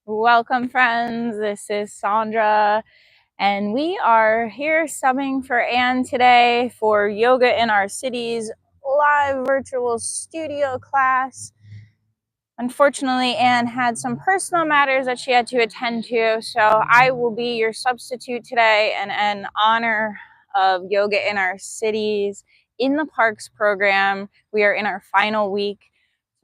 Welcome, friends. This is Sandra, and we are here subbing for Anne today for Yoga in Our Cities live virtual studio class. Unfortunately, Anne had some personal matters that she had to attend to, so I will be your substitute today. And in honor of Yoga in Our Cities in the Parks program, we are in our final week.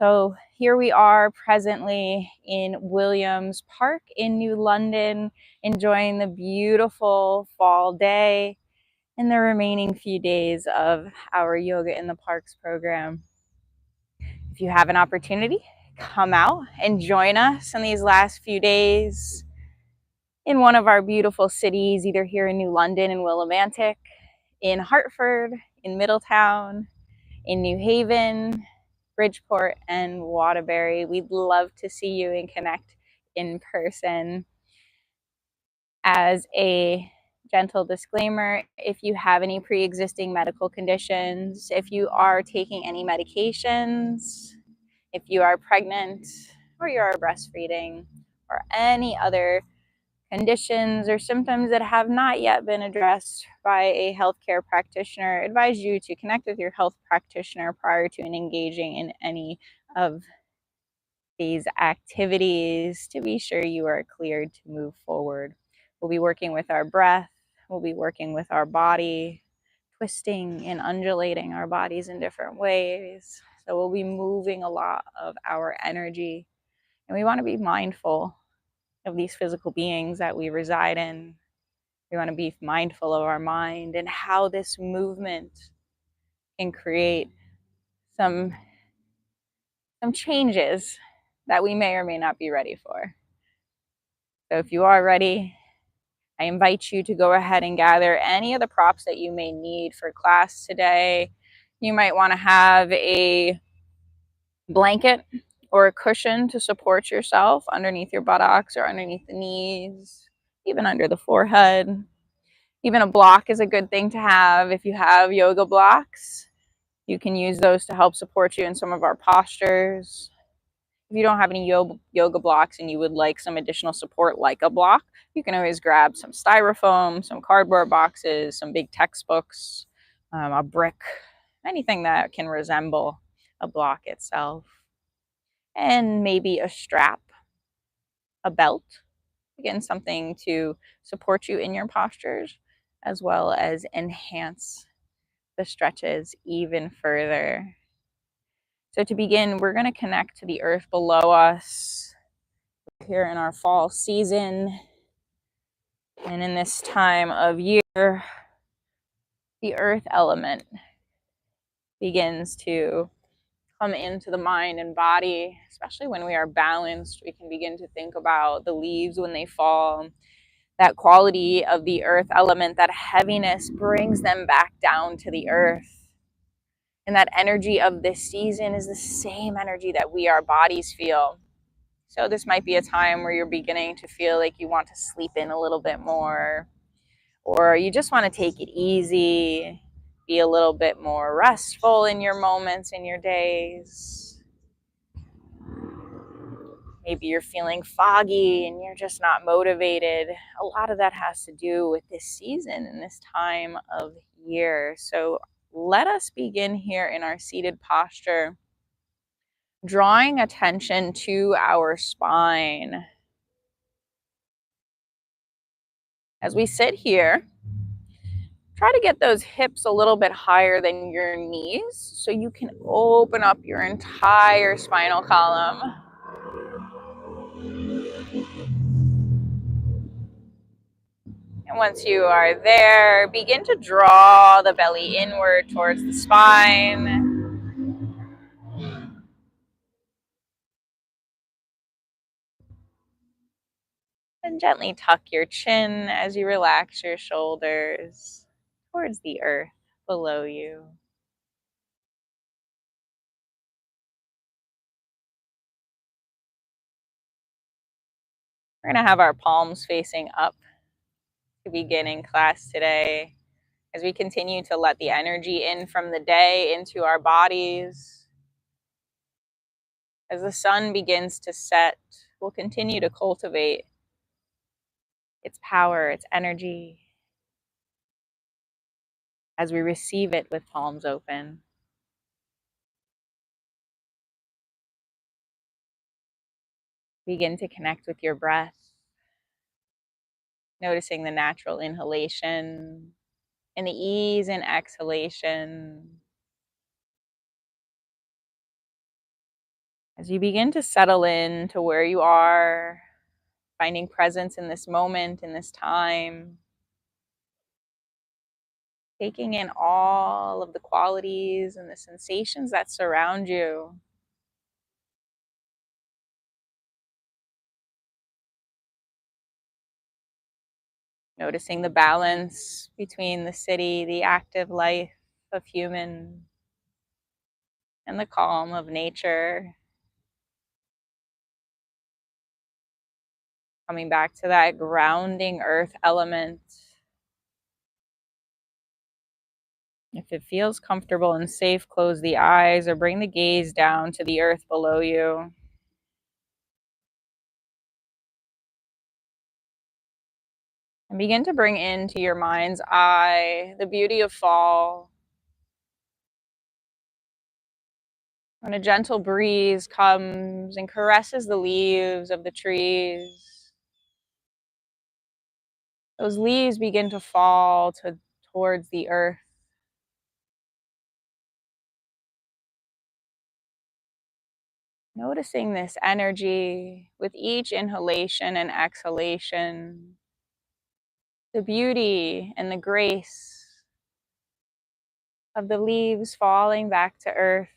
So here we are presently in Williams Park in New London, enjoying the beautiful fall day and the remaining few days of our Yoga in the Parks program. If you have an opportunity, come out and join us in these last few days in one of our beautiful cities, either here in New London and Willimantic, in Hartford, in Middletown, in New Haven, Bridgeport, and Waterbury. We'd love to see you and connect in person. As a gentle disclaimer, if you have any pre-existing medical conditions, if you are taking any medications, if you are pregnant or you are breastfeeding, or any other conditions or symptoms that have not yet been addressed by a healthcare practitioner, I advise you to connect with your health practitioner prior to engaging in any of these activities to be sure you are cleared to move forward. We'll be working with our breath, we'll be working with our body, twisting and undulating our bodies in different ways. So we'll be moving a lot of our energy, and we want to be mindful of these physical beings that we reside in. We want to be mindful of our mind and how this movement can create some changes that we may or may not be ready for. So if you are ready, I invite you to go ahead and gather any of the props that you may need for class today. You might want to have a blanket or a cushion to support yourself underneath your buttocks or underneath the knees, even under the forehead. Even a block is a good thing to have. If you have yoga blocks, you can use those to help support you in some of our postures. If you don't have any yoga blocks and you would like some additional support like a block, you can always grab some styrofoam, some cardboard boxes, some big textbooks, a brick, anything that can resemble a block itself. And maybe a strap, a belt, again, something to support you in your postures, as well as enhance the stretches even further. So to begin, we're going to connect to the earth below us here in our fall season. And in this time of year, the earth element begins to come into the mind and body, especially when we are balanced. We can begin to think about the leaves when they fall. That quality of the earth element, that heaviness, brings them back down to the earth. And that energy of this season is the same energy that we, our bodies, feel. So this might be a time where you're beginning to feel like you want to sleep in a little bit more, or you just want to take it easy, be a little bit more restful in your moments, in your days. Maybe you're feeling foggy and you're just not motivated. A lot of that has to do with this season and this time of year. So let us begin here in our seated posture, drawing attention to our spine. As we sit here, try to get those hips a little bit higher than your knees so you can open up your entire spinal column. And once you are there, begin to draw the belly inward towards the spine. And gently tuck your chin as you relax your shoulders towards the earth below you. We're going to have our palms facing up to begin in class today as we continue to let the energy in from the day into our bodies. As the sun begins to set, will continue to cultivate its power, its energy, as we receive it with palms open. Begin to connect with your breath, noticing the natural inhalation and the ease in exhalation. As you begin to settle in to where you are, finding presence in this moment, in this time, taking in all of the qualities and the sensations that surround you. Noticing the balance between the city, the active life of human, and the calm of nature. Coming back to that grounding earth element. If it feels comfortable and safe, close the eyes or bring the gaze down to the earth below you. And begin to bring into your mind's eye the beauty of fall. When a gentle breeze comes and caresses the leaves of the trees, those leaves begin to fall towards the earth. Noticing this energy with each inhalation and exhalation, the beauty and the grace of the leaves falling back to earth.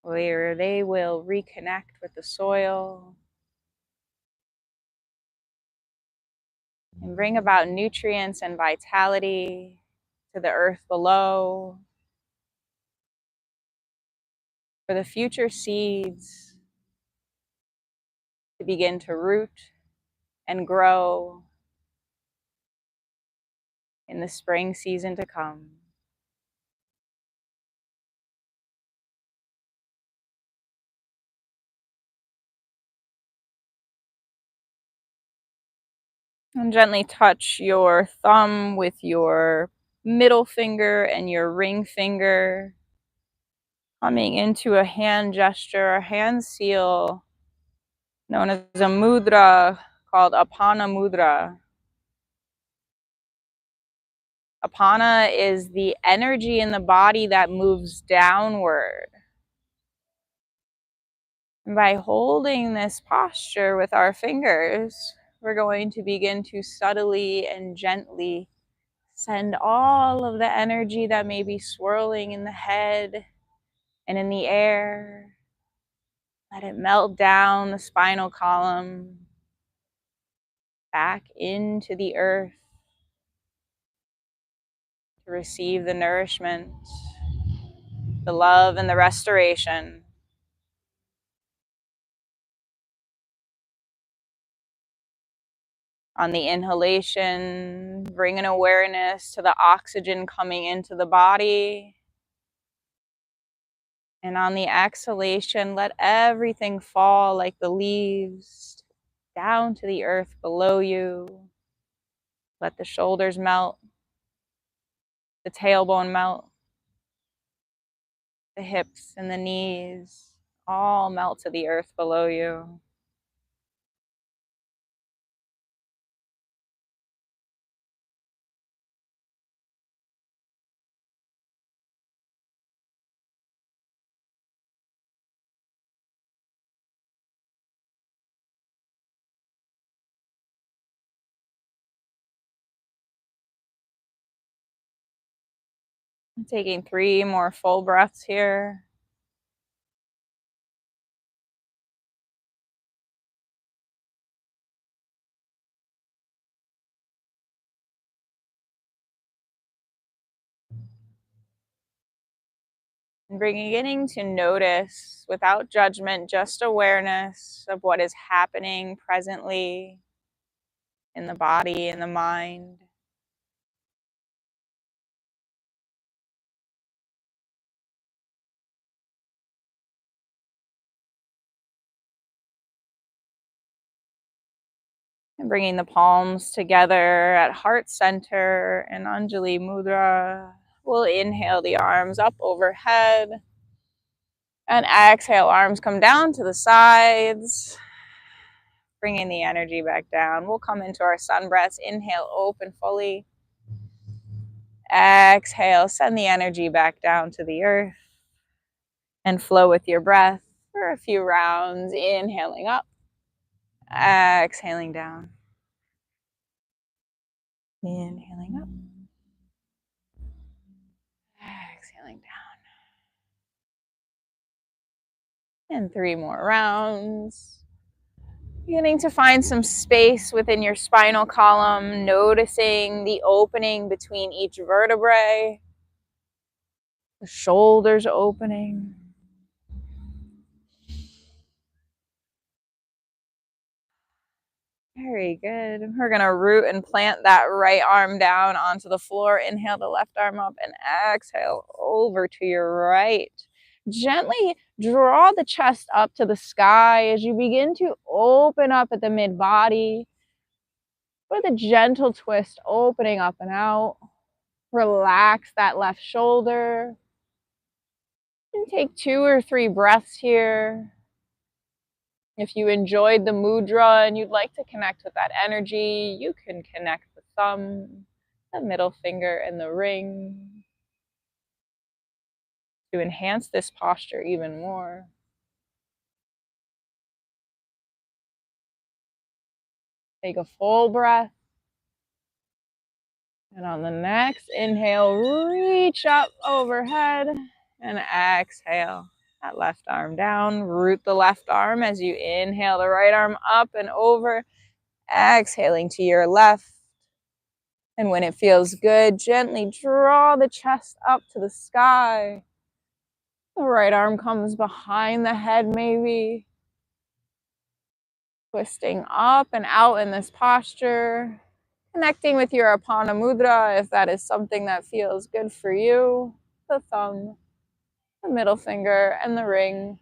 Where they will reconnect with the soil and bring about nutrients and vitality to the earth below, for the future seeds to begin to root and grow in the spring season to come. And gently touch your thumb with your middle finger and your ring finger, coming into a hand gesture, a hand seal known as a mudra called Apana Mudra. Apana is the energy in the body that moves downward. And by holding this posture with our fingers, we're going to begin to subtly and gently send all of the energy that may be swirling in the head and in the air. Let it melt down the spinal column, back into the earth to receive the nourishment, the love, and the restoration. On the inhalation, bring an awareness to the oxygen coming into the body. And on the exhalation, let everything fall like the leaves down to the earth below you. Let the shoulders melt, the tailbone melt, the hips and the knees all melt to the earth below you. Taking 3 more full breaths here. And beginning to notice without judgment, just awareness of what is happening presently in the body and the mind. And bringing the palms together at heart center and Anjali Mudra. We'll inhale the arms up overhead. And exhale, arms come down to the sides. Bringing the energy back down. We'll come into our sun breaths. Inhale, open fully. Exhale, send the energy back down to the earth. And flow with your breath for a few rounds. Inhaling up. Exhaling down. Inhaling up. Exhaling down. And 3 more rounds. Beginning to find some space within your spinal column, noticing the opening between each vertebrae, the shoulders opening. Very good. We're going to root and plant that right arm down onto the floor. Inhale the left arm up and exhale over to your right. Gently draw the chest up to the sky as you begin to open up at the mid-body with a gentle twist, opening up and out. Relax that left shoulder. And take 2 or 3 breaths here. If you enjoyed the mudra and you'd like to connect with that energy, you can connect the thumb, the middle finger, and the ring to enhance this posture even more. Take a full breath. And on the next inhale, reach up overhead and exhale. That left arm down. Root the left arm as you inhale the right arm up and over. Exhaling to your left. And when it feels good, gently draw the chest up to the sky. The right arm comes behind the head maybe. Twisting up and out in this posture. Connecting with your Apana Mudra if that is something that feels good for you. The thumb, the middle finger, and the ring.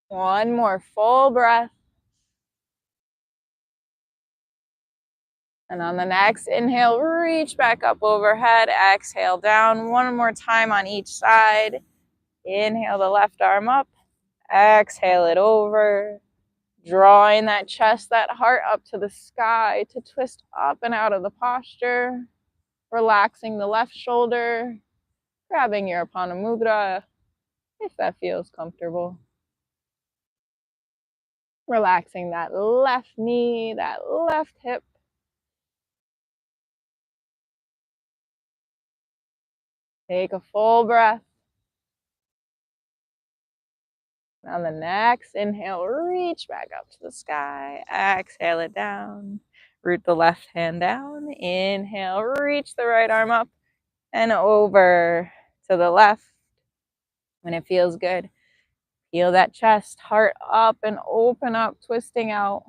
One more full breath. And on the next inhale, reach back up overhead. Exhale down. One more time on each side. Inhale the left arm up. Exhale it over. Drawing that chest, that heart up to the sky to twist up and out of the posture. Relaxing the left shoulder. Grabbing your Apana Mudra if that feels comfortable. Relaxing that left knee, that left hip. Take a full breath. On the next inhale, reach back up to the sky. Exhale it down. Root the left hand down. Inhale, reach the right arm up and over to the left. When it feels good, feel that chest, heart up and open up, twisting out.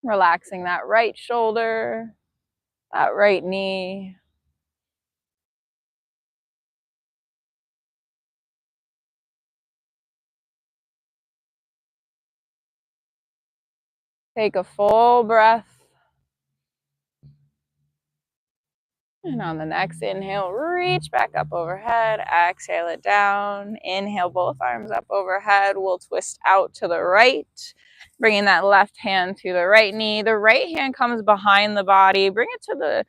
Relaxing that right shoulder, that right knee. Take a full breath. And on the next inhale, reach back up overhead. Exhale it down. Inhale both arms up overhead. We'll twist out to the right. Bringing that left hand to the right knee. The right hand comes behind the body. Bring it to the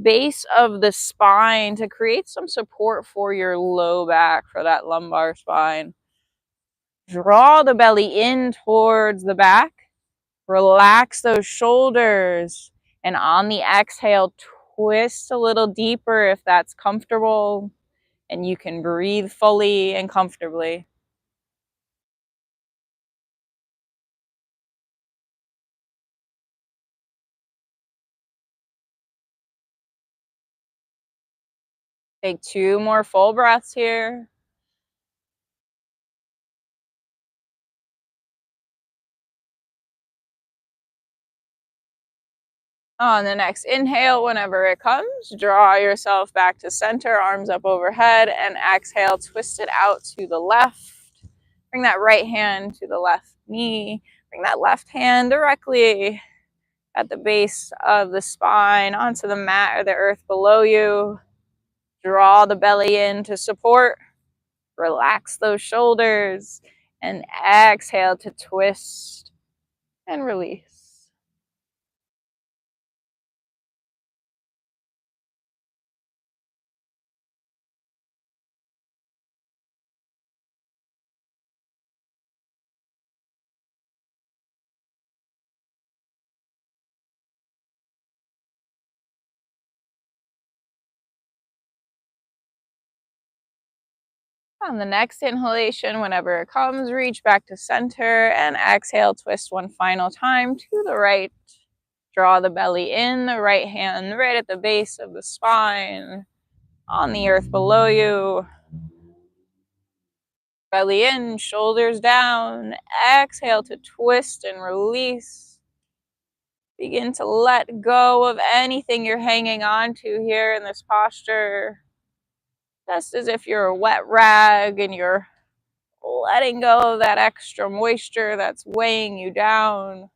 base of the spine to create some support for your low back, for that lumbar spine. Draw the belly in towards the back. Relax those shoulders. And on the exhale, twist a little deeper if that's comfortable. And you can breathe fully and comfortably. Take 2 more full breaths here. On the next inhale, whenever it comes, draw yourself back to center, arms up overhead, and exhale, twist it out to the left. Bring that right hand to the left knee. Bring that left hand directly at the base of the spine onto the mat or the earth below you. Draw the belly in to support. Relax those shoulders and exhale to twist and release. On the next inhalation, whenever it comes, reach back to center and exhale, twist one final time to the right. Draw the belly in, the right hand right at the base of the spine, on the earth below you. Belly in, shoulders down. Exhale to twist and release. Begin to let go of anything you're hanging on to here in this posture. Just as if you're a wet rag and you're letting go of that extra moisture that's weighing you down.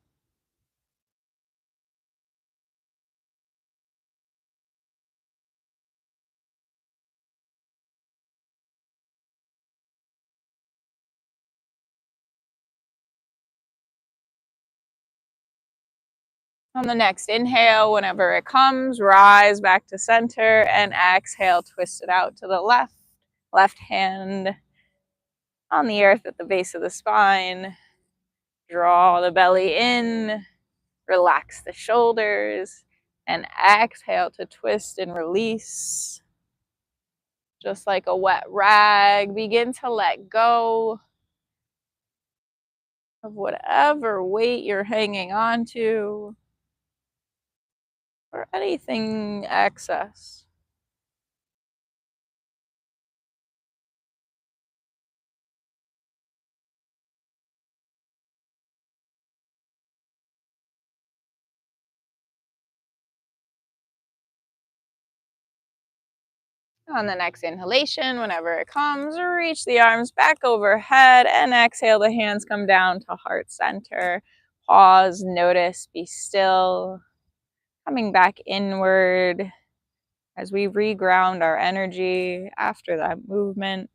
On the next inhale, whenever it comes, rise back to center and exhale, twist it out to the left. Left hand on the earth at the base of the spine. Draw the belly in, relax the shoulders, and exhale to twist and release. Just like a wet rag, begin to let go of whatever weight you're hanging on to or anything excess. On the next inhalation, whenever it comes, reach the arms back overhead and exhale, the hands come down to heart center. Pause, notice, be still. Coming back inward as we reground our energy after that movement.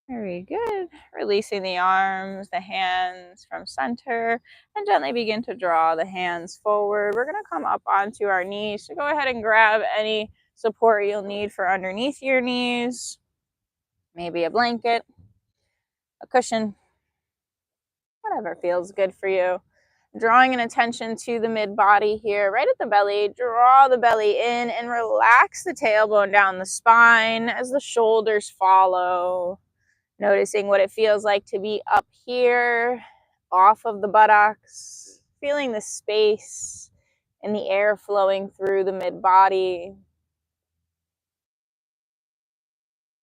Very good. Releasing the arms, the hands from center, and gently begin to draw the hands forward. We're going to come up onto our knees. So go ahead and grab any support you'll need for underneath your knees. Maybe a blanket, a cushion, whatever feels good for you. Drawing an attention to the mid body here, right at the belly. Draw the belly in and relax the tailbone down the spine as the shoulders follow. Noticing what it feels like to be up here, off of the buttocks, feeling the space and the air flowing through the mid body.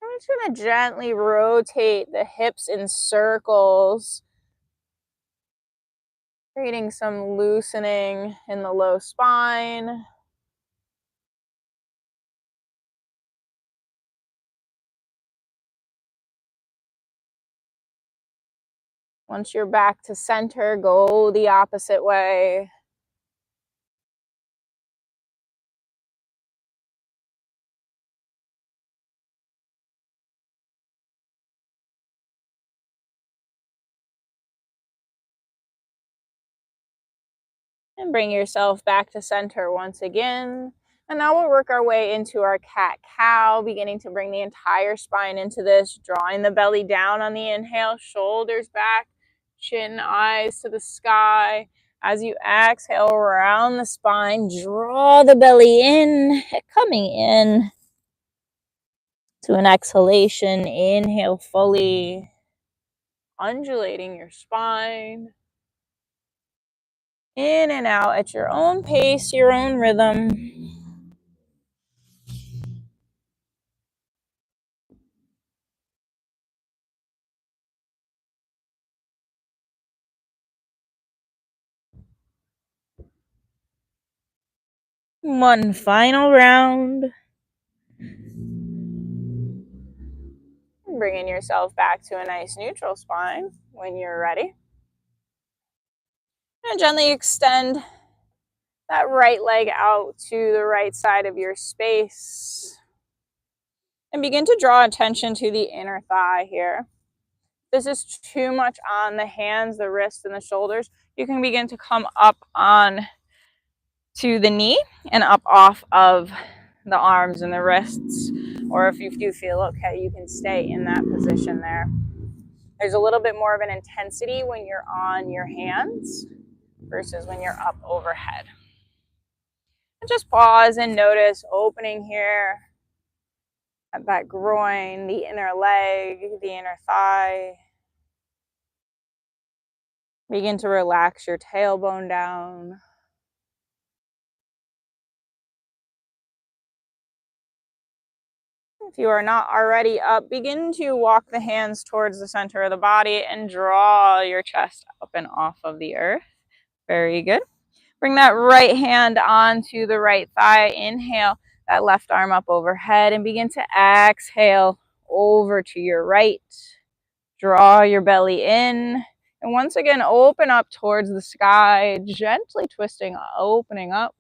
I'm just going to gently rotate the hips in circles, creating some loosening in the low spine. Once you're back to center, go the opposite way. And bring yourself back to center once again. And now we'll work our way into our cat-cow, beginning to bring the entire spine into this, drawing the belly down on the inhale, shoulders back, chin, eyes to the sky. As you exhale around the spine, draw the belly in, coming in to an exhalation. Inhale fully, undulating your spine. In and out at your own pace, your own rhythm. One final round. Bringing yourself back to a nice neutral spine when you're ready. And gently extend that right leg out to the right side of your space. And begin to draw attention to the inner thigh here. This is too much on the hands, the wrists, and the shoulders. You can begin to come up on to the knee and up off of the arms and the wrists. Or if you do feel okay, you can stay in that position there. There's a little bit more of an intensity when you're on your hands versus when you're up overhead. And just pause and notice opening here at that groin, the inner leg, the inner thigh. Begin to relax your tailbone down. If you are not already up, begin to walk the hands towards the center of the body and draw your chest up and off of the earth. Very good. Bring that right hand onto the right thigh. Inhale that left arm up overhead and begin to exhale over to your right. Draw your belly in. And once again, open up towards the sky, gently twisting, opening up.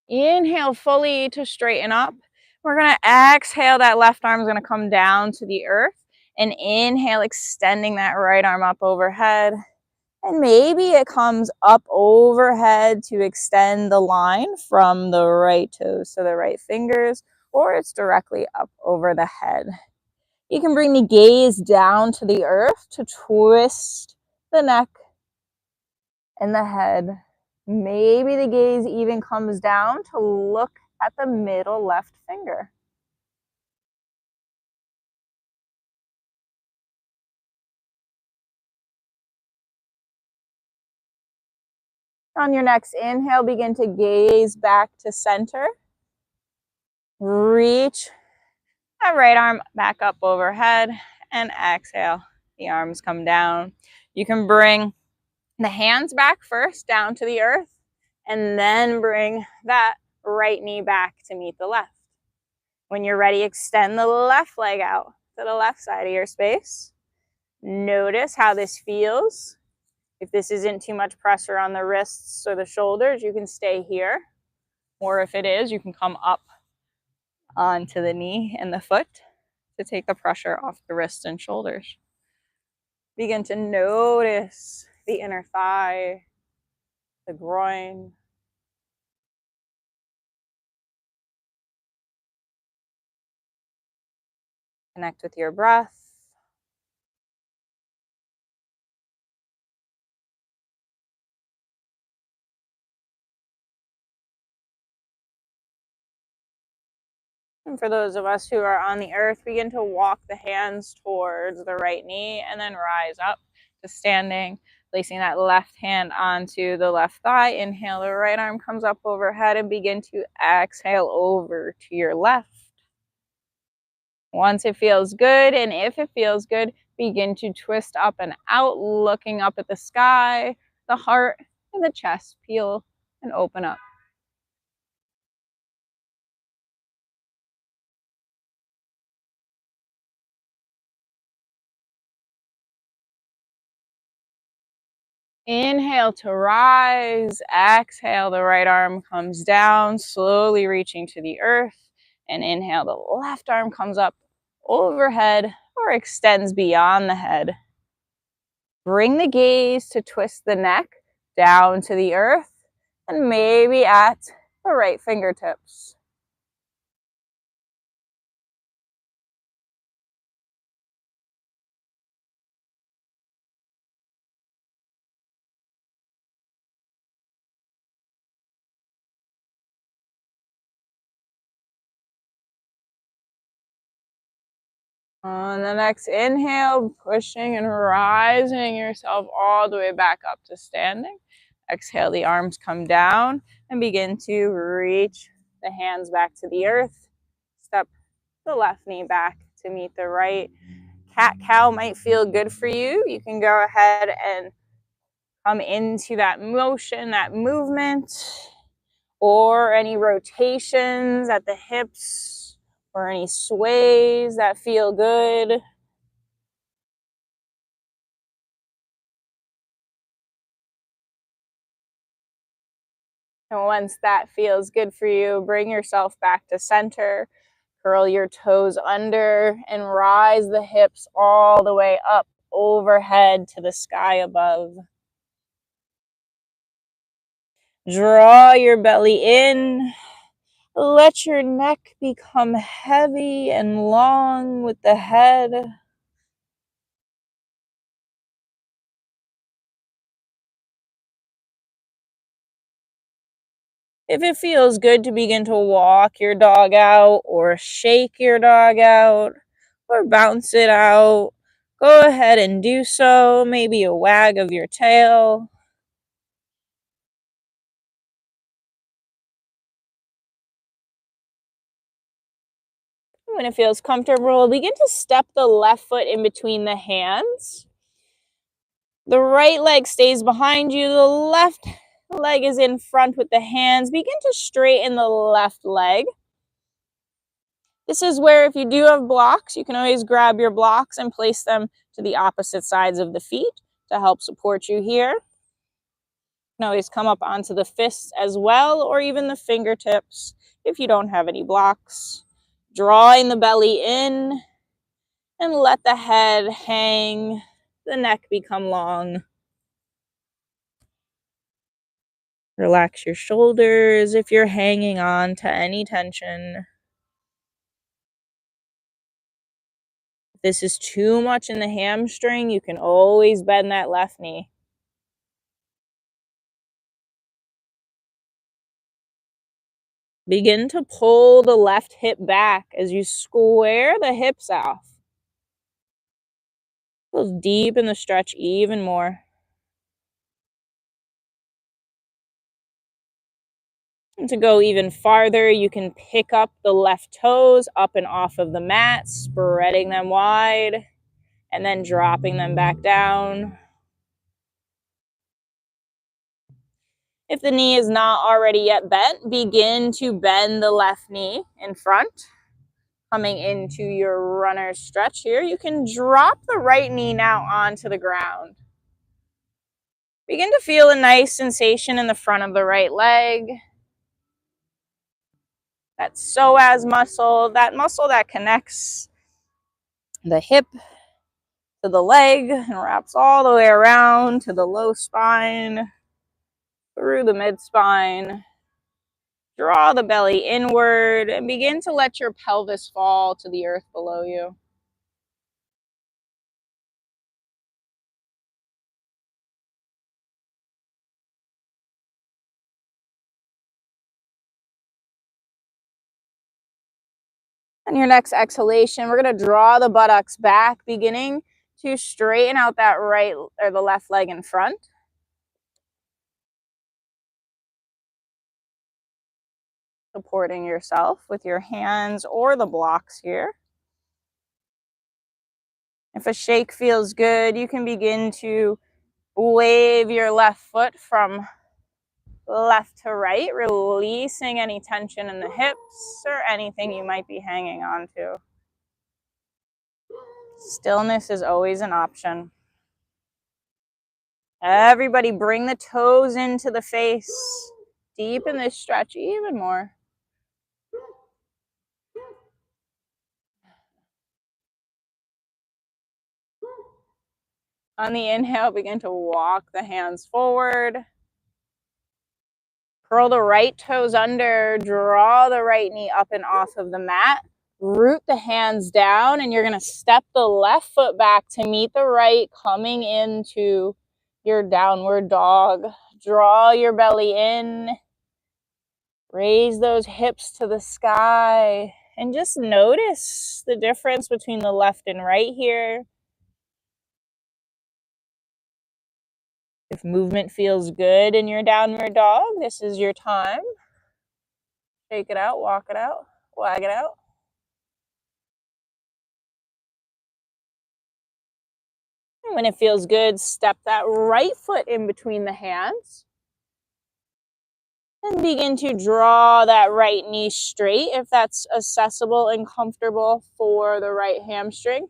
Inhale fully to straighten up. We're going to exhale, that left arm is going to come down to the earth. And inhale, extending that right arm up overhead. And maybe it comes up overhead to extend the line from the right toes to the right fingers, or it's directly up over the head. You can bring the gaze down to the earth to twist the neck and the head. Maybe the gaze even comes down to look at the middle left finger. On your next inhale, begin to gaze back to center. Reach that right arm back up overhead and exhale. The arms come down. You can bring the hands back first down to the earth and then bring that right knee back to meet the left. When you're ready, extend the left leg out to the left side of your space. Notice how this feels. If this isn't too much pressure on the wrists or the shoulders, you can stay here. Or if it is, you can come up onto the knee and the foot to take the pressure off the wrists and shoulders. Begin to notice the inner thigh, the groin. Connect with your breath. And for those of us who are on the earth, begin to walk the hands towards the right knee and then rise up to standing, placing that left hand onto the left thigh. Inhale, the right arm comes up overhead and begin to exhale over to your left. Once it feels good, and if it feels good, begin to twist up and out, looking up at the sky, the heart, and the chest. Peel and open up. Inhale to rise. Exhale, the right arm comes down, slowly reaching to the earth. And inhale, the left arm comes up overhead or extends beyond the head. Bring the gaze to twist the neck down to the earth and maybe at the right fingertips. On the next inhale, pushing and rising yourself all the way back up to standing. Exhale, the arms come down and begin to reach the hands back to the earth. Step the left knee back to meet the right. Cat-cow might feel good for you. You can go ahead and come into that motion, that movement, or any rotations at the hips or any sways that feel good. And once that feels good for you, bring yourself back to center. Curl your toes under and rise the hips all the way up overhead to the sky above. Draw your belly in. Let your neck become heavy and long with the head. If it feels good to begin to walk your dog out or shake your dog out or bounce it out, go ahead and do so. Maybe a wag of your tail. When it feels comfortable, begin to step the left foot in between the hands. The right leg stays behind you. The left leg is in front with the hands. Begin to straighten the left leg. This is where if you do have blocks, you can always grab your blocks and place them to the opposite sides of the feet to help support you here. You can always come up onto the fists as well, or even the fingertips if you don't have any blocks. Drawing the belly in and let the head hang, the neck become long. Relax your shoulders if you're hanging on to any tension. If this is too much in the hamstring, you can always bend that left knee. Begin to pull the left hip back as you square the hips off. Go deep in the stretch even more. And to go even farther, you can pick up the left toes up and off of the mat, spreading them wide, and then dropping them back down. If the knee is not already yet bent, begin to bend the left knee in front. Coming into your runner's stretch here, you can drop the right knee now onto the ground. Begin to feel a nice sensation in the front of the right leg. That psoas muscle, that muscle that connects the hip to the leg and wraps all the way around to the low spine, through the mid spine. Draw the belly inward and begin to let your pelvis fall to the earth below you. On your next exhalation, we're going to draw the buttocks back, beginning to straighten out that right or the left leg in front. Supporting yourself with your hands or the blocks here. If a shake feels good, you can begin to wave your left foot from left to right, releasing any tension in the hips or anything you might be hanging on to. Stillness is always an option. Everybody bring the toes into the face. Deepen this stretch even more. On the inhale, begin to walk the hands forward. Curl the right toes under, draw the right knee up and off of the mat. Root the hands down, and you're going to step the left foot back to meet the right, coming into your downward dog. Draw your belly in. Raise those hips to the sky. And just notice the difference between the left and right here. If movement feels good in your downward dog, this is your time. Shake it out, walk it out, wag it out. And when it feels good, step that right foot in between the hands. And begin to draw that right knee straight if that's accessible and comfortable for the right hamstring.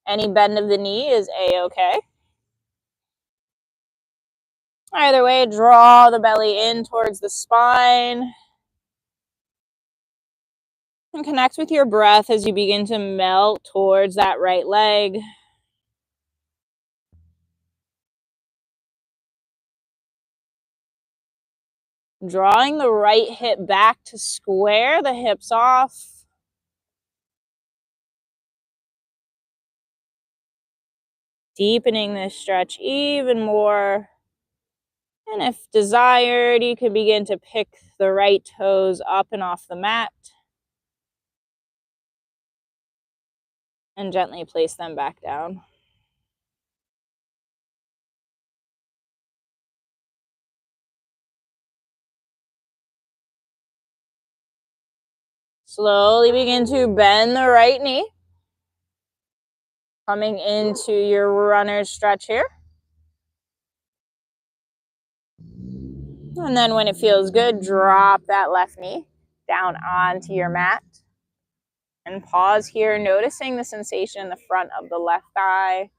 Any bend of the knee is a-okay. Either way, draw the belly in towards the spine. And connect with your breath as you begin to melt towards that right leg. Drawing the right hip back to square the hips off. Deepening this stretch even more. And if desired, you can begin to pick the right toes up and off the mat. And gently place them back down. Slowly begin to bend the right knee. Coming into your runner's stretch here. And then when it feels good, drop that left knee down onto your mat. And pause here, noticing the sensation in the front of the left thigh,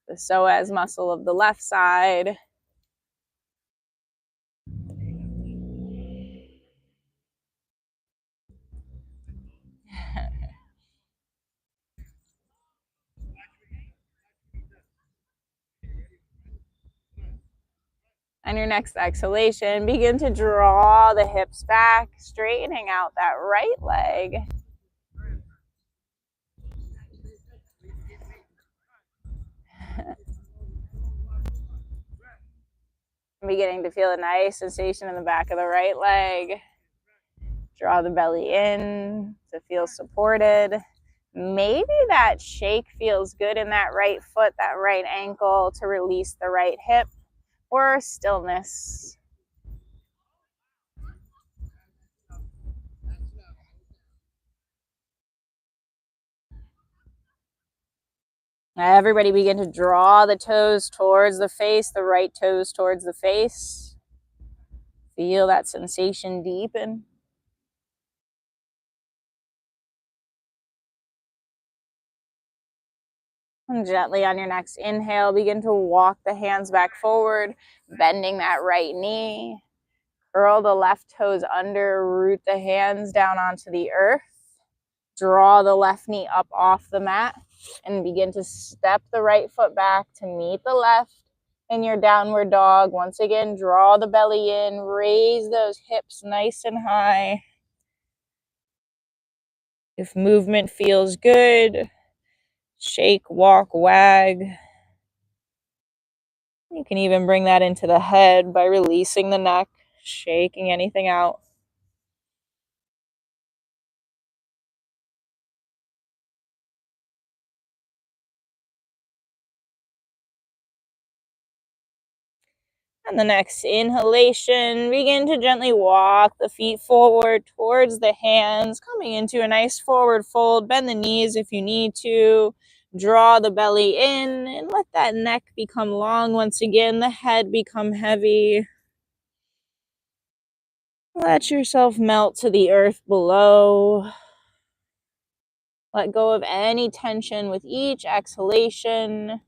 the psoas muscle of the left side. On your next exhalation, begin to draw the hips back, straightening out that right leg. I'm beginning to feel a nice sensation in the back of the right leg. Draw the belly in to feel supported. Maybe that shake feels good in that right foot, that right ankle to release the right hip, or stillness. Everybody begin to draw the toes towards the face, the right toes towards the face. Feel that sensation deepen. And gently on your next inhale, begin to walk the hands back forward, bending that right knee. Curl the left toes under, root the hands down onto the earth. Draw the left knee up off the mat and begin to step the right foot back to meet the left in your downward dog. Once again, draw the belly in, raise those hips nice and high. If movement feels good, shake, walk, wag. You can even bring that into the head by releasing the neck, shaking anything out. And the next inhalation, begin to gently walk the feet forward towards the hands, coming into a nice forward fold. Bend the knees if you need to. Draw the belly in and let that neck become long once again, the head become heavy. Let yourself melt to the earth below. Let go of any tension with each exhalation.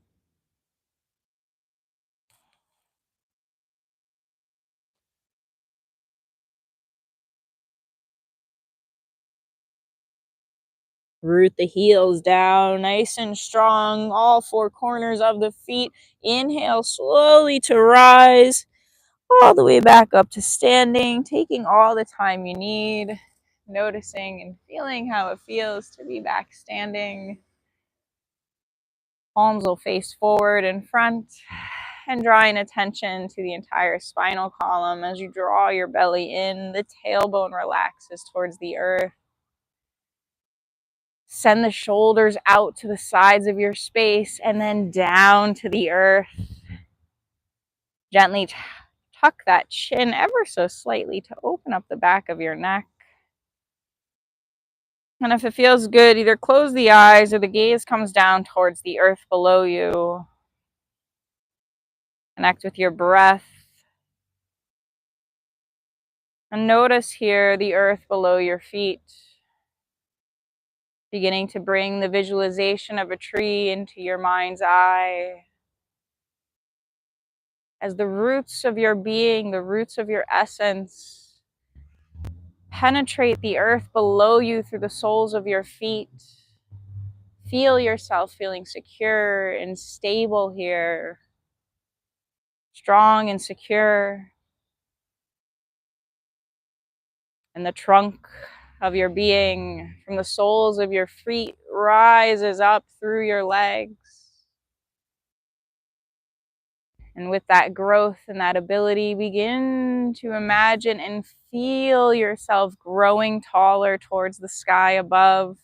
Root the heels down, nice and strong, all four corners of the feet. Inhale slowly to rise, all the way back up to standing, taking all the time you need, noticing and feeling how it feels to be back standing. Palms will face forward and front, and drawing attention to the entire spinal column. As you draw your belly in, the tailbone relaxes towards the earth. Send the shoulders out to the sides of your space and then down to the earth. Gently tuck that chin ever so slightly to open up the back of your neck. And if it feels good, either close the eyes or the gaze comes down towards the earth below you. Connect with your breath. And notice here the earth below your feet. Beginning to bring the visualization of a tree into your mind's eye. As the roots of your being, the roots of your essence, penetrate the earth below you through the soles of your feet. Feel yourself feeling secure and stable here. Strong and secure. And the trunk of your being, from the soles of your feet, rises up through your legs. And with that growth and that ability, begin to imagine and feel yourself growing taller towards the sky above.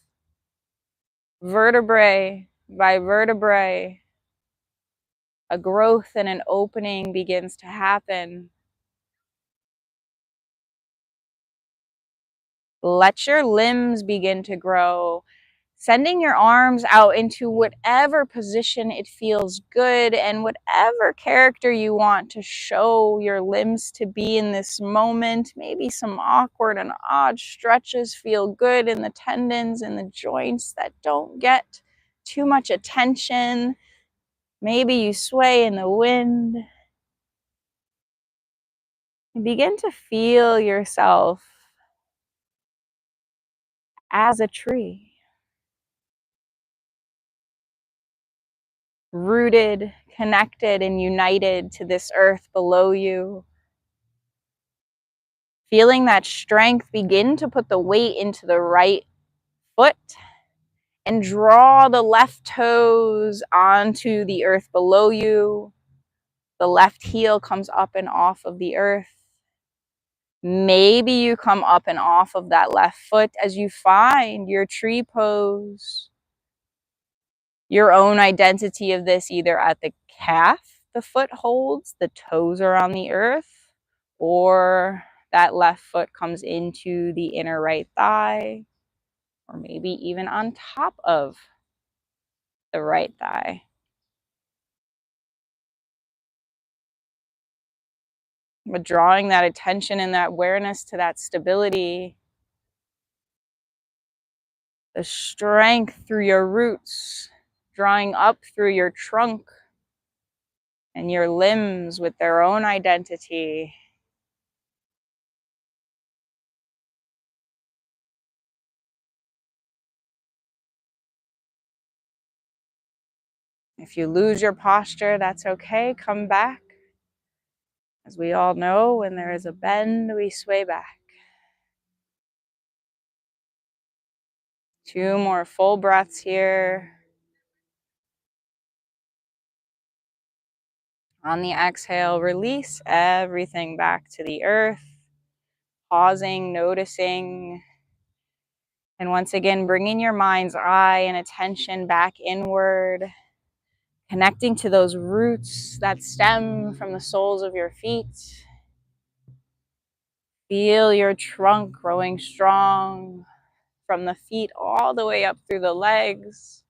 Vertebrae by vertebrae, a growth and an opening begins to happen. Let your limbs begin to grow, sending your arms out into whatever position it feels good and whatever character you want to show your limbs to be in this moment. Maybe some awkward and odd stretches feel good in the tendons and the joints that don't get too much attention. Maybe you sway in the wind. And begin to feel yourself as a tree. Rooted, connected, and united to this earth below you. Feeling that strength, begin to put the weight into the right foot and draw the left toes onto the earth below you. The left heel comes up and off of the earth. Maybe you come up and off of that left foot as you find your tree pose. Your own identity of this, either at the calf the foot holds, the toes are on the earth, or that left foot comes into the inner right thigh, or maybe even on top of the right thigh. But drawing that attention and that awareness to that stability, the strength through your roots, drawing up through your trunk and your limbs with their own identity. If you lose your posture, that's okay. Come back. As we all know, when there is a bend, we sway back. 2 more full breaths here. On the exhale, release everything back to the earth. Pausing, noticing, and once again, bringing your mind's eye and attention back inward, connecting to those roots that stem from the soles of your feet. Feel your trunk growing strong from the feet all the way up through the legs.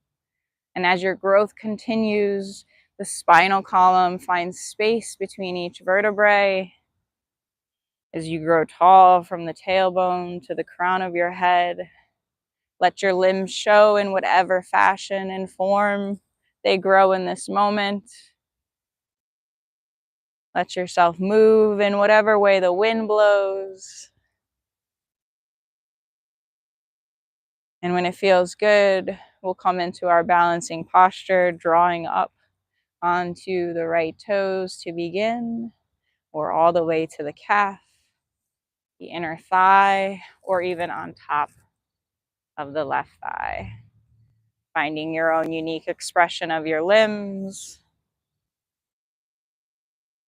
And as your growth continues, the spinal column finds space between each vertebrae. As you grow tall from the tailbone to the crown of your head, let your limbs show in whatever fashion and form they grow in this moment. Let yourself move in whatever way the wind blows. And when it feels good, we'll come into our balancing posture, drawing up onto the right toes to begin, or all the way to the calf, the inner thigh, or even on top of the left thigh. Finding your own unique expression of your limbs,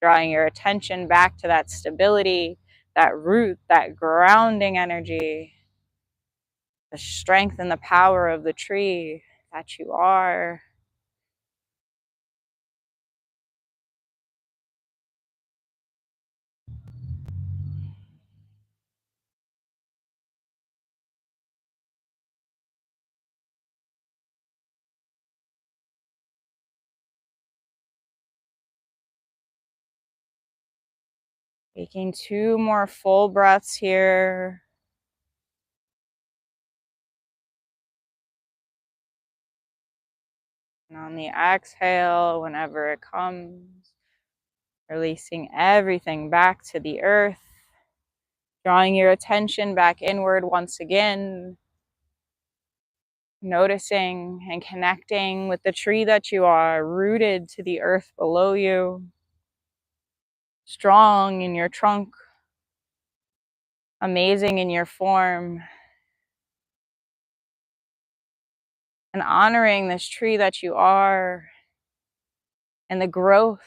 drawing your attention back to that stability, that root, that grounding energy, the strength and the power of the tree that you are. Taking 2 more full breaths here. And on the exhale, whenever it comes, releasing everything back to the earth, drawing your attention back inward once again, noticing and connecting with the tree that you are, rooted to the earth below you, strong in your trunk, amazing in your form, and honoring this tree that you are and the growth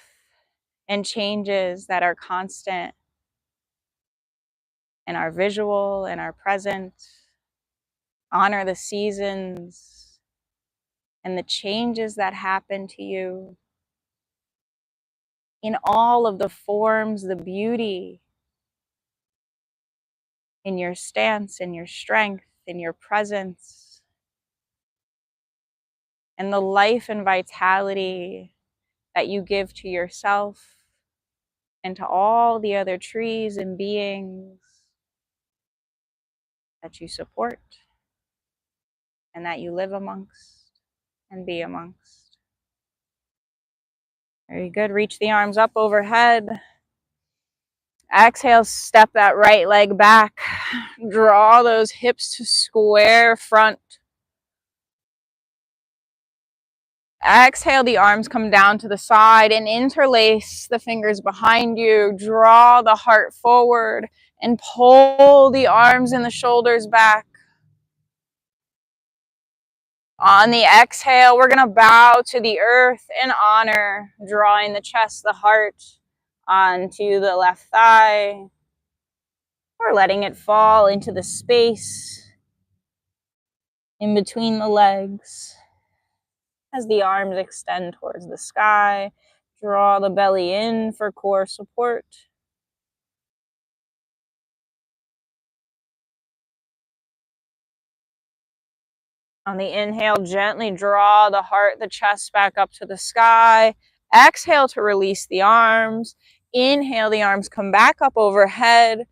and changes that are constant in our visual and our present. Honor the seasons and the changes that happen to you in all of the forms, the beauty in your stance, in your strength, in your presence, and the life and vitality that you give to yourself and to all the other trees and beings that you support and that you live amongst and be amongst. Very good. Reach the arms up overhead. Exhale, step that right leg back. Draw those hips to square front. Exhale, the arms come down to the side and interlace the fingers behind you. Draw the heart forward and pull the arms and the shoulders back. On the exhale, we're going to bow to the earth in honor, drawing the chest, the heart onto the left thigh, or letting it fall into the space in between the legs. As the arms extend towards the sky, draw the belly in for core support. On the inhale, gently draw the heart, the chest back up to the sky. Exhale to release the arms. Inhale, the arms come back up overhead.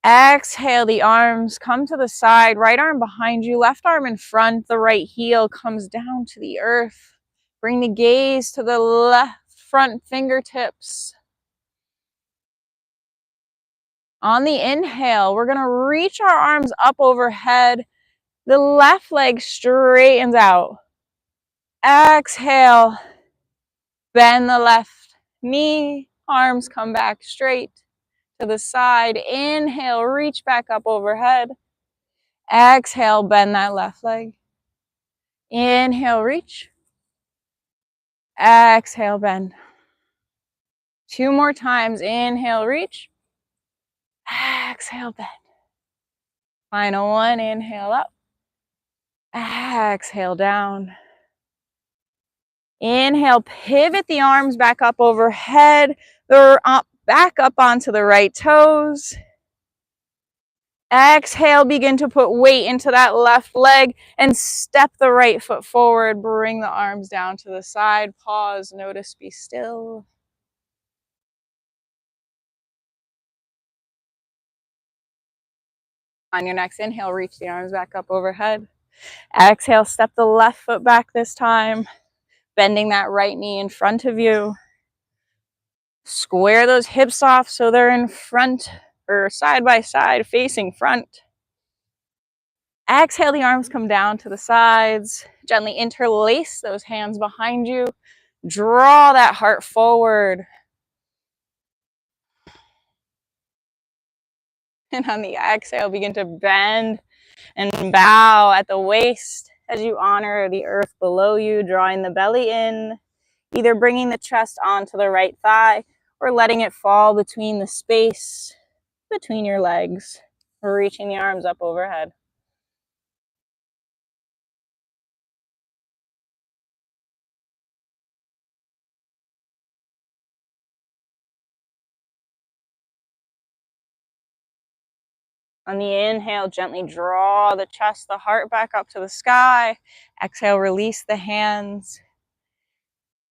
Exhale, the arms come to the side, right arm behind you, left arm in front, the right heel comes down to the earth. Bring the gaze to the left front fingertips. On the inhale, we're gonna reach our arms up overhead. The left leg straightens out. Exhale, bend the left knee, arms come back straight to the side. Inhale, reach back up overhead. Exhale, bend that left leg. Inhale, reach. Exhale, bend. 2 more times. Inhale, reach. Exhale, bend. Final one. Inhale up. Exhale down. Inhale, pivot the arms back up overhead. They're up, back up onto the right toes. Exhale, begin to put weight into that left leg and step the right foot forward. Bring the arms down to the side. Pause, notice, be still. On your next inhale, reach the arms back up overhead. Exhale, step the left foot back this time, bending that right knee in front of you. Square those hips off so they're in front or side by side, facing front. Exhale, the arms come down to the sides. Gently interlace those hands behind you. Draw that heart forward. And on the exhale, begin to bend and bow at the waist as you honor the earth below you, drawing the belly in, either bringing the chest onto the right thigh or letting it fall between the space between your legs, reaching the arms up overhead. On the inhale, gently draw the chest, the heart back up to the sky. Exhale, release the hands.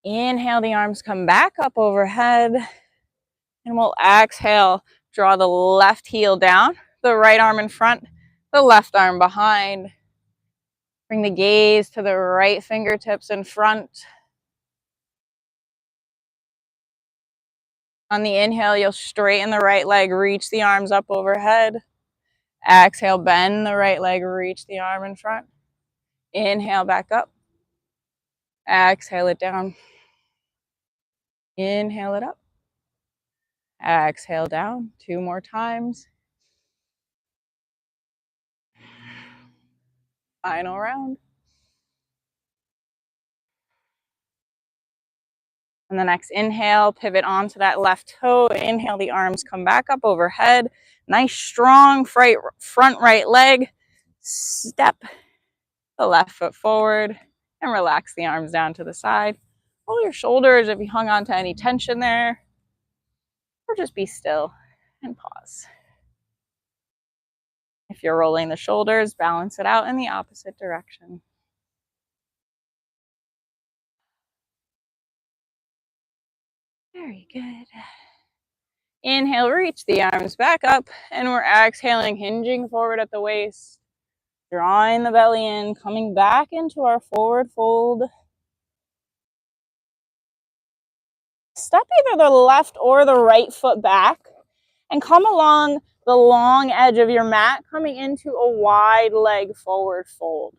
Inhale, the arms come back up overhead. And we'll exhale, draw the left heel down, the right arm in front, the left arm behind. Bring the gaze to the right fingertips in front. On the inhale, you'll straighten the right leg, reach the arms up overhead. Exhale, bend the right leg, reach the arm in front. Inhale, back up. Exhale it down. Inhale it up. Exhale down. 2 more times. Final round. And the next inhale, pivot onto that left toe. Inhale, the arms come back up overhead. Nice strong front right leg. Step the left foot forward and relax the arms down to the side. Roll your shoulders if you hung on to any tension there, or just be still and pause. If you're rolling the shoulders, balance it out in the opposite direction. Very good. Inhale, reach the arms back up, and we're exhaling, hinging forward at the waist, drawing the belly in, coming back into our forward fold. Step either the left or the right foot back and come along the long edge of your mat, coming into a wide leg forward fold.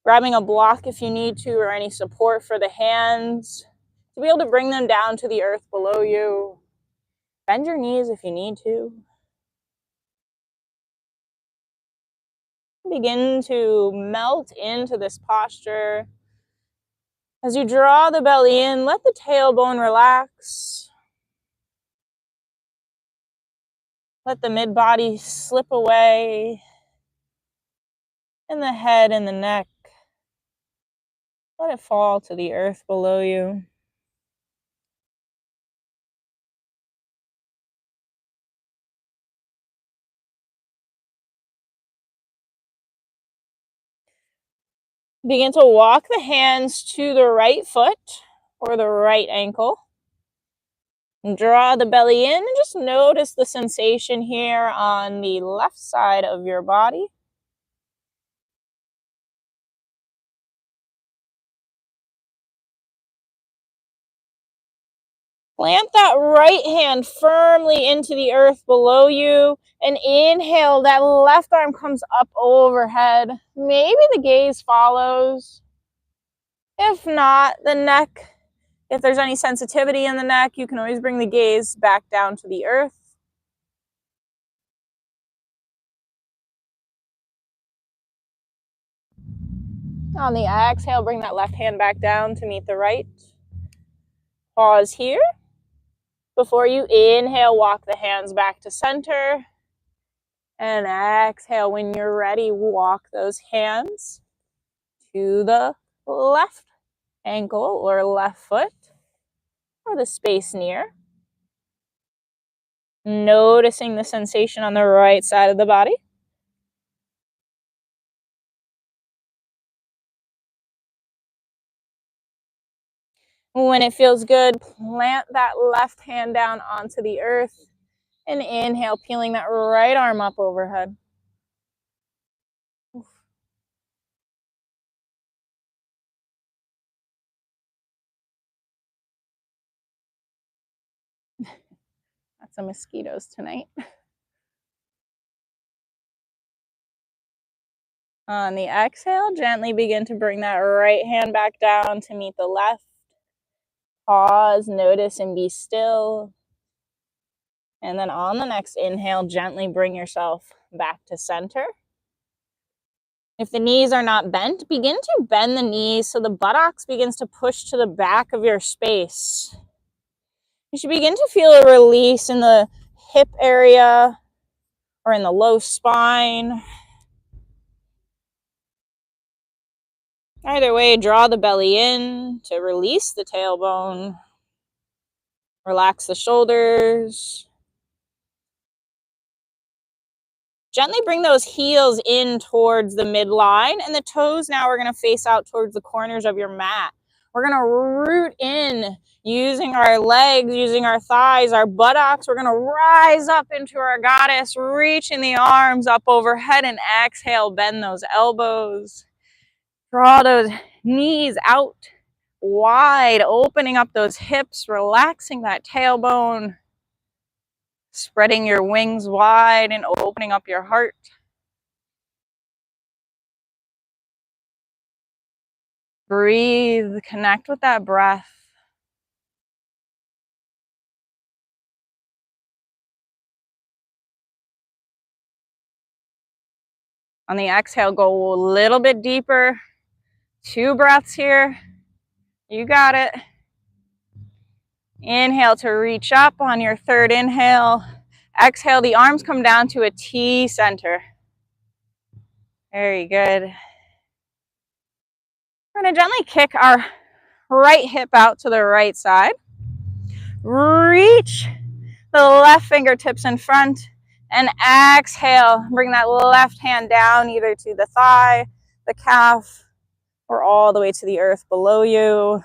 Grabbing a block if you need to, or any support for the hands to be able to bring them down to the earth below you. Bend your knees if you need to. Begin to melt into this posture. As you draw the belly in, let the tailbone relax. Let the mid-body slip away. And the head and the neck, let it fall to the earth below you. Begin to walk the hands to the right foot or the right ankle. And draw the belly in and just notice the sensation here on the left side of your body. Plant that right hand firmly into the earth below you and inhale, that left arm comes up overhead. Maybe the gaze follows. If not, the neck, if there's any sensitivity in the neck, you can always bring the gaze back down to the earth. On the exhale, bring that left hand back down to meet the right. Pause here. Before you inhale, walk the hands back to center. And exhale, when you're ready, walk those hands to the left ankle or left foot or the space near. Noticing the sensation on the right side of the body. When it feels good, plant that left hand down onto the earth and inhale, peeling that right arm up overhead. Got some mosquitoes tonight. On the exhale, gently begin to bring that right hand back down to meet the left. Pause, notice, and be still. And then on the next inhale, gently bring yourself back to center. If the knees are not bent, begin to bend the knees so the buttocks begins to push to the back of your space. You should begin to feel a release in the hip area or in the low spine. Either way, draw the belly in to release the tailbone. Relax the shoulders. Gently bring those heels in towards the midline, and the toes now are going to face out towards the corners of your mat. We're gonna root in using our legs, using our thighs, our buttocks. We're gonna rise up into our goddess, reaching the arms up overhead, and exhale, bend those elbows. Draw those knees out wide, opening up those hips, relaxing that tailbone, spreading your wings wide and opening up your heart. Breathe, connect with that breath. On the exhale, go a little bit deeper. 2 breaths here. You got it. Inhale to reach up on your 3rd inhale. Exhale, the arms come down to a T center. Very good. We're going to gently kick our right hip out to the right side. Reach the left fingertips in front and exhale. Bring that left hand down either to the thigh, the calf, or all the way to the earth below you.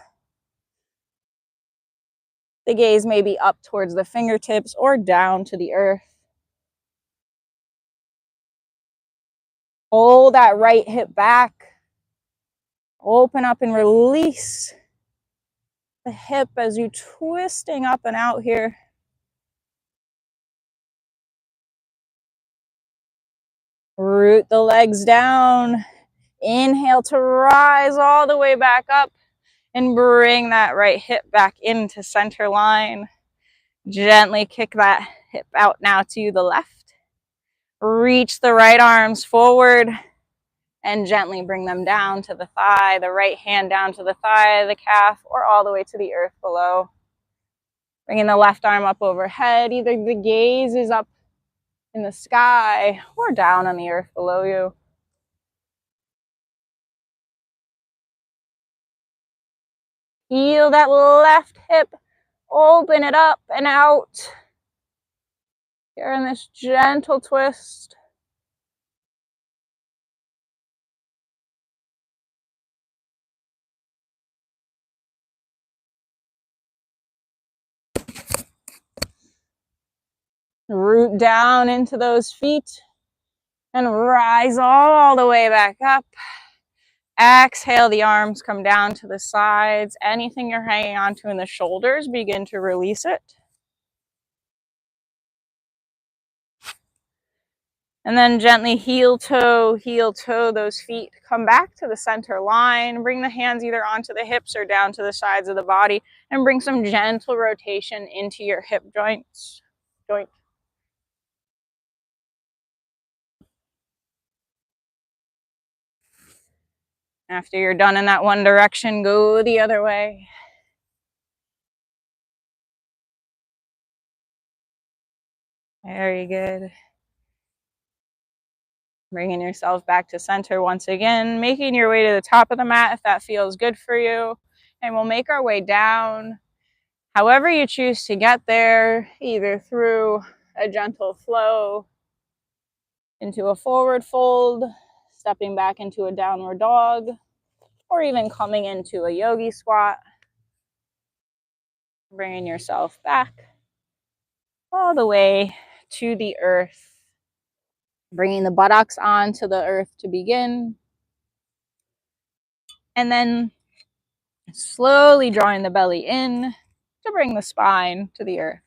The gaze may be up towards the fingertips or down to the earth. Hold that right hip back. Open up and release the hip as you twisting up and out here. Root the legs down. Inhale to rise all the way back up and bring that right hip back into center line. Gently kick that hip out now to the left. Reach the right arms forward and gently bring them down to the thigh, the right hand down to the thigh, the calf, or all the way to the earth below. Bringing the left arm up overhead. Either the gaze is up in the sky or down on the earth below you. Feel that left hip, open it up and out. Here in this gentle twist. Root down into those feet and rise all the way back up. Exhale, the arms come down to the sides. Anything you're hanging onto in the shoulders, begin to release it. And then gently heel toe those feet. Come back to the center line. Bring the hands either onto the hips or down to the sides of the body. And bring some gentle rotation into your hip joints. After you're done in that one direction, go the other way. Very good. Bringing yourself back to center once again, making your way to the top of the mat if that feels good for you. And we'll make our way down. However you choose to get there, either through a gentle flow into a forward fold, stepping back into a downward dog, or even coming into a yogi squat. Bringing yourself back all the way to the earth. Bringing the buttocks onto the earth to begin. And then slowly drawing the belly in to bring the spine to the earth.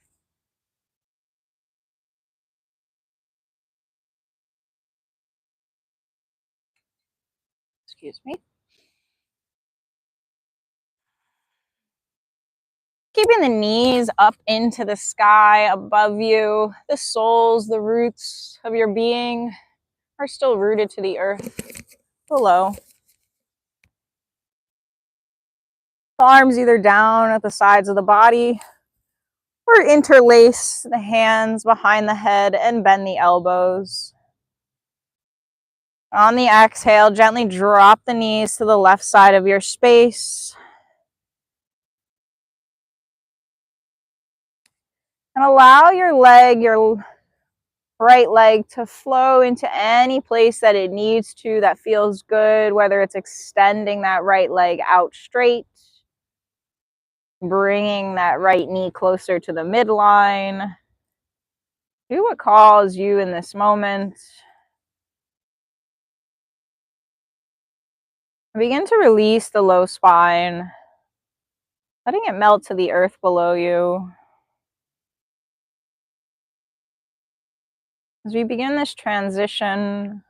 Excuse me. Keeping the knees up into the sky above you. The soles, the roots of your being are still rooted to the earth below. The arms either down at the sides of the body or interlace the hands behind the head and bend the elbows. On the exhale, gently drop the knees to the left side of your space. And allow your right leg to flow into any place that it needs to that feels good, whether it's extending that right leg out straight bringing that right knee closer to the midline. Do what calls you in this moment. Begin to release the low spine, letting it melt to the earth below you. As we begin this transition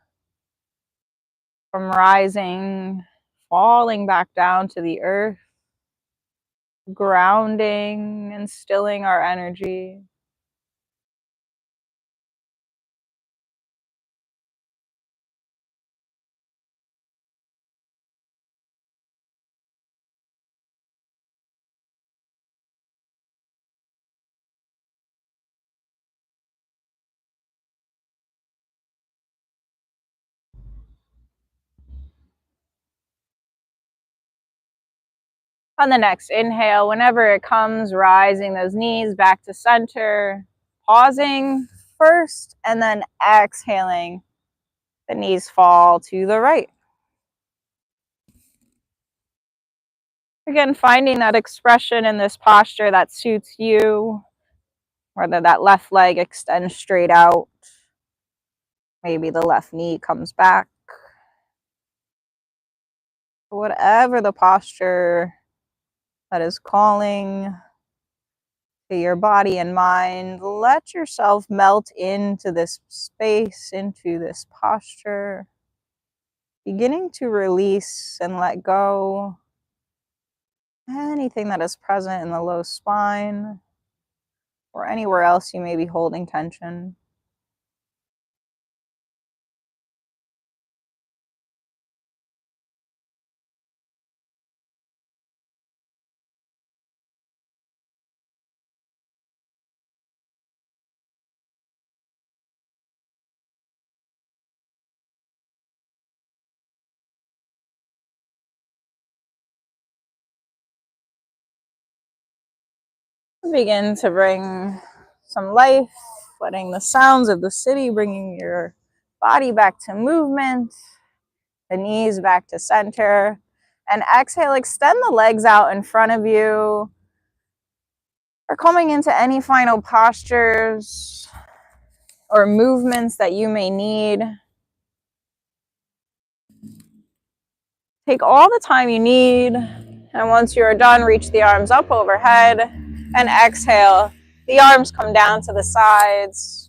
from rising, falling back down to the earth, grounding and stilling our energy. On the next inhale, whenever it comes, rising those knees back to center, pausing first, and then exhaling. The knees fall to the right. Again, finding that expression in this posture that suits you, whether that left leg extends straight out, maybe the left knee comes back. Whatever the posture that is calling to your body and mind, let yourself melt into this space, into this posture, beginning to release and let go anything that is present in the low spine or anywhere else you may be holding tension. Begin to bring some life, letting the sounds of the city, bringing your body back to movement, the knees back to center, and exhale, extend the legs out in front of you, or coming into any final postures or movements that you may need. Take all the time you need, and once you're done, reach the arms up overhead, and exhale. The arms come down to the sides.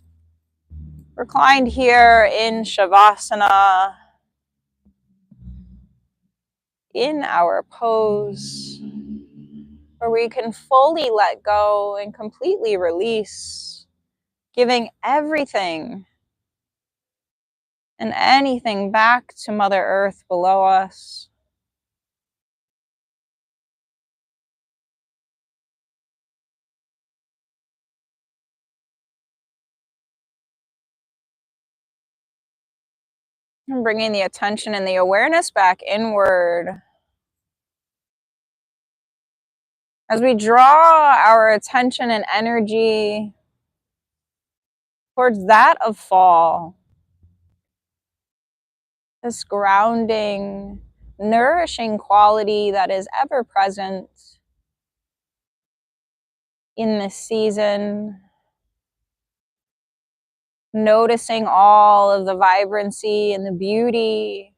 Reclined here in Shavasana, in our pose, where we can fully let go and completely release, giving everything and anything back to Mother Earth below us. And bringing the attention and the awareness back inward. As we draw our attention and energy towards that of fall, this grounding, nourishing quality that is ever present in this season, noticing all of the vibrancy and the beauty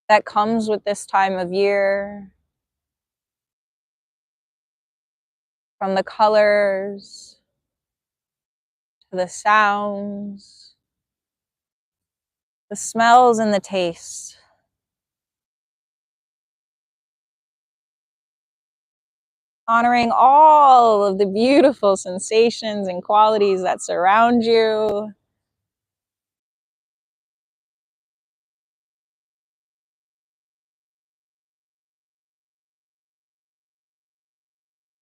that comes with this time of year, from the colors to the sounds, the smells and the tastes. Honoring all of the beautiful sensations and qualities that surround you.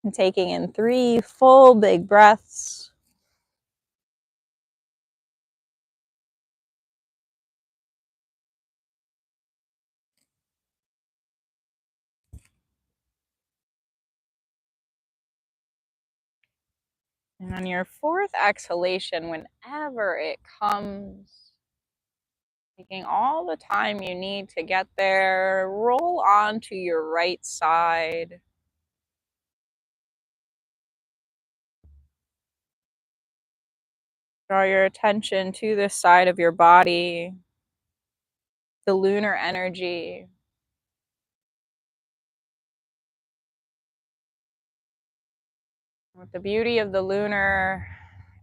And taking in 3 full big breaths. And on your 4th exhalation, whenever it comes, taking all the time you need to get there, roll onto your right side. Draw your attention to this side of your body, the lunar energy. With the beauty of the lunar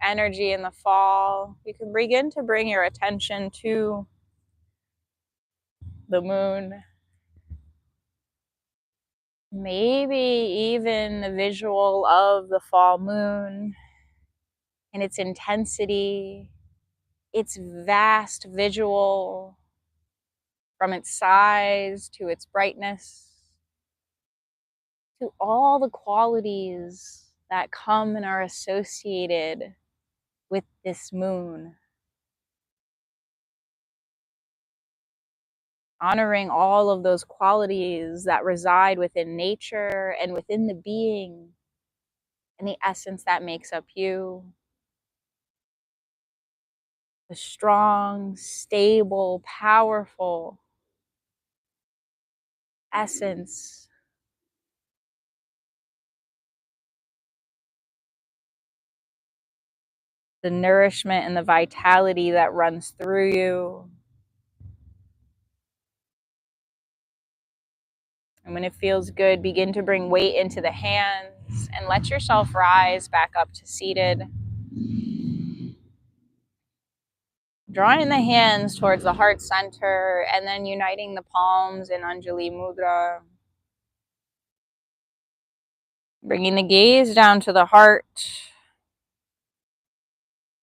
energy in the fall, you can begin to bring your attention to the moon. Maybe even the visual of the fall moon and its intensity, its vast visual, from its size to its brightness, to all the qualities that come and are associated with this moon. Honoring all of those qualities that reside within nature and within the being and the essence that makes up you. The strong, stable, powerful essence. The nourishment and the vitality that runs through you. And when it feels good, begin to bring weight into the hands and let yourself rise back up to seated. Drawing the hands towards the heart center and then uniting the palms in Anjali Mudra. Bringing the gaze down to the heart.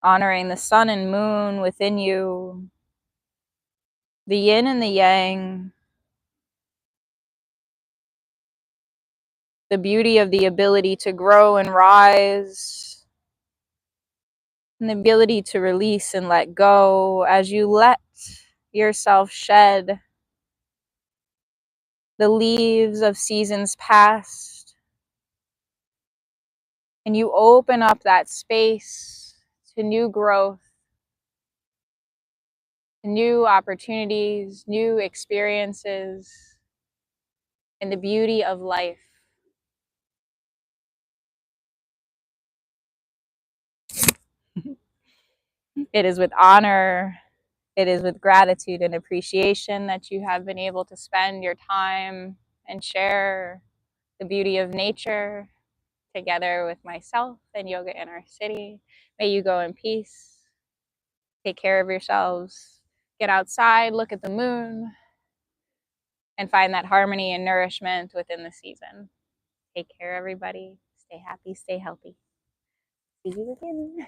Honoring the sun and moon within you. The yin and the yang. The beauty of the ability to grow and rise. And the ability to release and let go as you let yourself shed the leaves of seasons past, and you open up that space to new growth, to new opportunities, new experiences, and the beauty of life. It is with honor, it is with gratitude and appreciation that you have been able to spend your time and share the beauty of nature together with myself and Yoga in Our City. May you go in peace. Take care of yourselves. Get outside, look at the moon, and find that harmony and nourishment within the season. Take care, everybody. Stay happy, stay healthy. See you again.